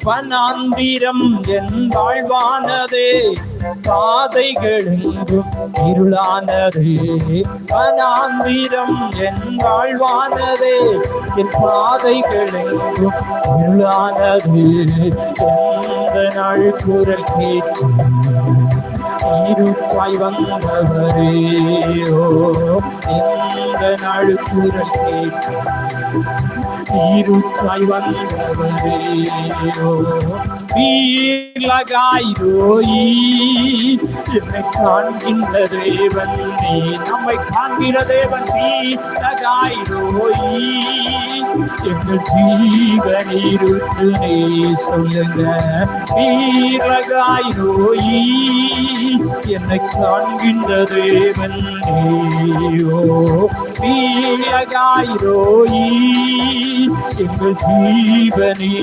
வனாந்திரம் என் வாழ்வானதே, பாதைகளெங்கும் இருளானதே. வனாந்திரம் என் வாழ்வானதே, என் பாதைகளெங்கும் இருளானதே. எந்த நாள் குரல் கேட்டு இருப்பாய் வந்தவரே, எந்த நாள் குரல் கேட்டு இருப்பாய் வந்தவரே. என்னை காண்கின்ற தேவன் நீ, நம்மை காண்கிற தேவன் நீ. எங்கள் ஜீவன் இருட்டு நீ சொல்லுங்க. நீலகாய் நோயி என்னை காண்கின்ற தேவன் நீயோ. நீலகாய் நோயி எங்கள் ஜீவனி